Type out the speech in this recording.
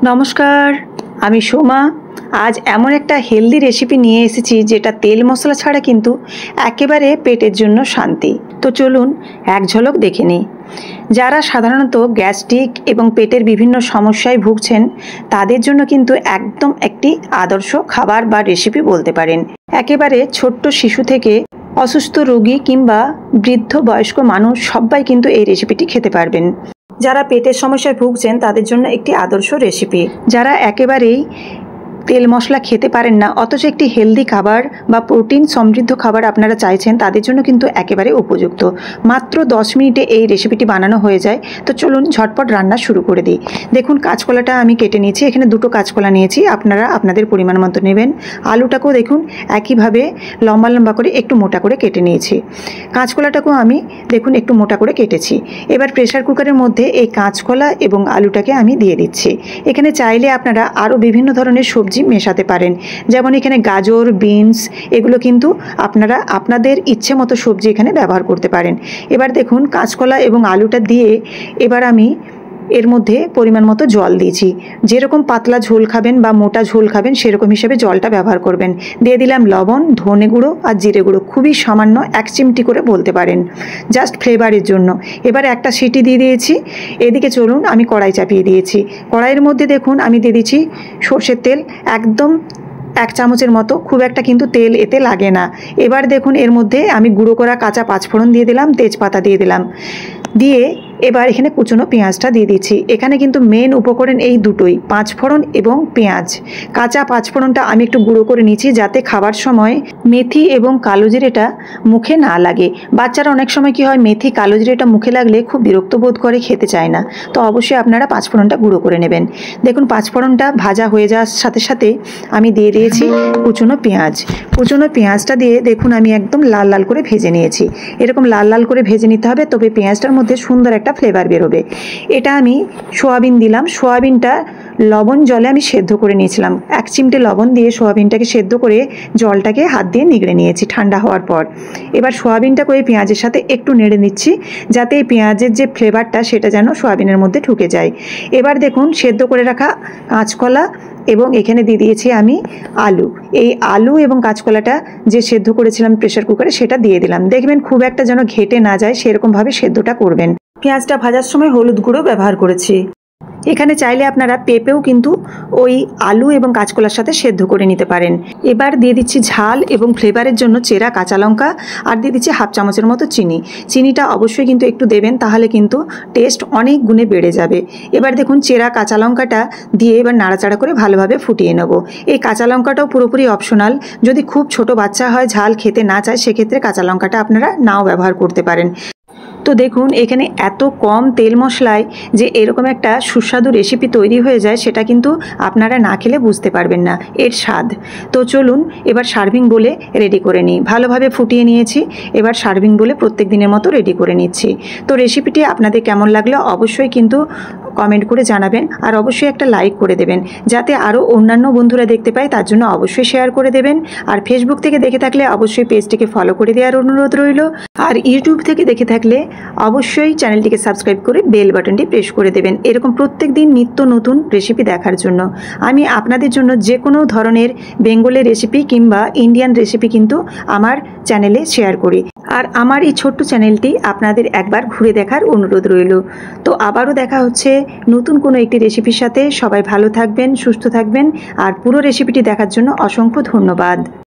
নমস্কার, আমি সোমা। আজ এমন একটা হেলদি রেসিপি নিয়ে এসেছি যেটা তেল মশলা ছাড়া কিন্তু একেবারে পেটের জন্য শান্তি। তো চলুন এক ঝলক দেখে নিই। যারা সাধারণত গ্যাস্ট্রিক এবং পেটের বিভিন্ন সমস্যায় ভুগছেন তাদের জন্য কিন্তু একদম একটি আদর্শ খাবার বা রেসিপি বলতে পারেন। একেবারে ছোট্ট শিশু থেকে অসুস্থ রোগী কিংবা বৃদ্ধ বয়স্ক মানুষ সবাই কিন্তু এই রেসিপিটি খেতে পারবেন। যারা পেটের সমস্যায় ভুগছেন তাদের জন্য একটি আদর্শ রেসিপি। যারা একেবারেই তেল মশলা খেতে পারেন না অথচ একটি হেলদি খাবার বা প্রোটিন সমৃদ্ধ খাবার আপনারা চাইছেন তাদের জন্য কিন্তু একেবারে উপযুক্ত। মাত্র 10 মিনিটে এই রেসিপিটি বানানো হয়ে যায়। তো চলুন ঝটপট রান্না শুরু করে দিই। দেখুন কাঁচকলাটা আমি কেটে নিয়েছি, এখানে 2টো কাঁচকলা নিয়েছি, আপনারা আপনাদের পরিমাণ মতো নেবেন। আলুটাকেও দেখুন একইভাবে লম্বা লম্বা করে একটু মোটা করে কেটে নিয়েছি। কাঁচকলাটাকেও আমি দেখুন একটু মোটা করে কেটেছি। এবার প্রেসার কুকারের মধ্যে এই কাঁচকলা এবং আলুটাকে আমি দিয়ে দিচ্ছি। এখানে চাইলে আপনারা আরও বিভিন্ন ধরনের সবজি মেশাতে পারেন, যেমন এখানে গাজর, বিনস, এগুলো কিন্তু আপনারা আপনাদের ইচ্ছে মতো সবজি এখানে ব্যবহার করতে পারেন। এবার দেখুন কাঁচকলা এবং আলুটা দিয়ে এবার আমি এর মধ্যে পরিমাণ মতো জল দিয়েছি। যেরকম পাতলা ঝোল খাবেন বা মোটা ঝোল খাবেন সেরকম হিসেবে জলটা ব্যবহার করবেন। দিয়ে দিলাম লবণ, ধনে গুঁড়ো আর জিরে গুঁড়ো, খুবই সামান্য 1 চিমটি করে বলতে পারেন, জাস্ট ফ্লেভারের জন্য। এবার একটা সিটি দিয়ে দিয়েছি। এদিকে চলুন আমি কড়াই চাপিয়ে দিয়েছি। কড়াইয়ের মধ্যে দেখুন আমি দিয়ে দিচ্ছি সর্ষের তেল, একদম 1 চামচের মতো, খুব একটা কিন্তু তেল এতে লাগে না। এবার দেখুন এর মধ্যে আমি গুঁড়ো করা কাঁচা পাঁচফোড়ন দিয়ে দিলাম, তেজপাতা দিয়ে দিলাম, দিয়ে এবার এখানে কুচনো পেঁয়াজটা দিয়ে দিচ্ছি। এখানে কিন্তু মেন উপকরণ এই দুটোই, পাঁচফোড়ন এবং পেঁয়াজ। কাঁচা পাঁচফোড়নটা আমি একটু গুঁড়ো করে নিচ্ছি যাতে খাবার সময় মেথি এবং কালো জিরেটা মুখে না লাগে। বাচ্চারা অনেক সময় কি হয়, মেথি কালো জিরেটা মুখে লাগলে খুব বিরক্ত বোধ করে, খেতে চায় না। তো অবশ্যই আপনারা পাঁচফোড়নটা গুঁড়ো করে নেবেন। দেখুন পাঁচফোড়নটা ভাজা হয়ে যাওয়ার সাথে সাথে আমি দিয়ে দিয়েছি কুচনো পেঁয়াজ। কুচনো পেঁয়াজটা দিয়ে দেখুন আমি একদম লাল লাল করে ভেজে নিয়েছি। এরকম লাল লাল করে ভেজে নিতে হবে, তবে পেঁয়াজটার মধ্যে সুন্দর একটা ফ্লেভার বেরোবে। এটা আমি সোয়াবিন দিলাম। সোয়াবিনটা লবণ জলে আমি সেদ্ধ করে নিয়েছিলাম। 1 চিমটে লবণ দিয়ে সোয়াবিনটাকে সেদ্ধ করে জলটাকে হাত দিয়ে নিগড়ে নিয়েছি ঠান্ডা হওয়ার পর। এবার সোয়াবিনটাকে ওই পেঁয়াজের সাথে একটু নেড়ে নিচ্ছি যাতে এই পেঁয়াজের যে ফ্লেভারটা সেটা যেন সোয়াবিনের মধ্যে ঢুকে যায়। এবার দেখুন সেদ্ধ করে রাখা কাঁচকলা এবং এখানে দিয়ে দিয়েছি আমি আলু। এই আলু এবং কাঁচকলাটা যে সেদ্ধ করেছিলাম প্রেসার কুকারে সেটা দিয়ে দিলাম। দেখবেন খুব একটা যেন ঘেটে না যায় সেরকমভাবে সেদ্ধটা করবেন। পেঁয়াজটা ভাজার সময় হলুদ গুঁড়ো ব্যবহার করেছি। এখানে চাইলে আপনারা পেঁপেও কিন্তু ওই আলু এবং কাঁচকলার সাথে সেদ্ধ করে নিতে পারেন। এবার দিয়ে দিচ্ছি ঝাল এবং ফ্লেভারের জন্য চেরা কাঁচা লঙ্কা, আর দিয়ে দিচ্ছি 1/2 চামচের মতো চিনি। চিনিটা অবশ্যই কিন্তু একটু দেবেন, তাহলে কিন্তু টেস্ট অনেক গুণে বেড়ে যাবে। এবার দেখুন চেরা কাঁচা লঙ্কাটা দিয়ে এবার নাড়াচাড়া করে ভালোভাবে ফুটিয়ে নেব। এই কাঁচা লঙ্কাটাও পুরোপুরি অপশনাল, যদি খুব ছোট বাচ্চা হয় ঝাল খেতে না চায় সেক্ষেত্রে কাঁচা লঙ্কাটা আপনারা নাও ব্যবহার করতে পারেন। তো দেখুন এখানে এত কম তেল মশলায় যে এরকম একটা সুস্বাদু রেসিপি তৈরি হয়ে যায় সেটা কিন্তু আপনারা না খেলে বুঝতে পারবেন না এর স্বাদ। তো চলুন এবার সার্ভিং বলে রেডি করে নিই। ভালোভাবে ফুটিয়ে নিয়েছি, এবার সার্ভিং বলে প্রত্যেক দিনের মতো রেডি করে নিচ্ছি। তো রেসিপিটি আপনাদের কেমন লাগলো অবশ্যই কিন্তু কমেন্ট করে জানাবেন, আর অবশ্যই একটা লাইক করে দেবেন যাতে আরও অন্যান্য বন্ধুরা দেখতে পায়, তার জন্য অবশ্যই শেয়ার করে দেবেন। আর ফেসবুক থেকে দেখে থাকলে অবশ্যই পেজটিকে ফলো করে দেওয়ার অনুরোধ রইল। আর ইউটিউব থেকে দেখে থাকলে অবশ্যই চ্যানেলটিকে সাবস্ক্রাইব করে বেল বাটনটি প্রেস করে দেবেন এরকম প্রত্যেক দিন নিত্য নতুন রেসিপি দেখার জন্য। আমি আপনাদের জন্য যে কোনো ধরনের বেঙ্গলি রেসিপি কিংবা ইন্ডিয়ান রেসিপি কিন্তু আমার চ্যানেলে শেয়ার করি। আর আমার এই ছোট্ট চ্যানেলটি আপনাদের একবার ঘুরে দেখার অনুরোধ রইল। তো আবারও দেখা হচ্ছে নতুন কোনো একটি রেসিপির সাথে। সবাই ভালো থাকবেন, সুস্থ থাকবেন, আর পুরো রেসিপিটি দেখার জন্য অসংখ্য ধন্যবাদ।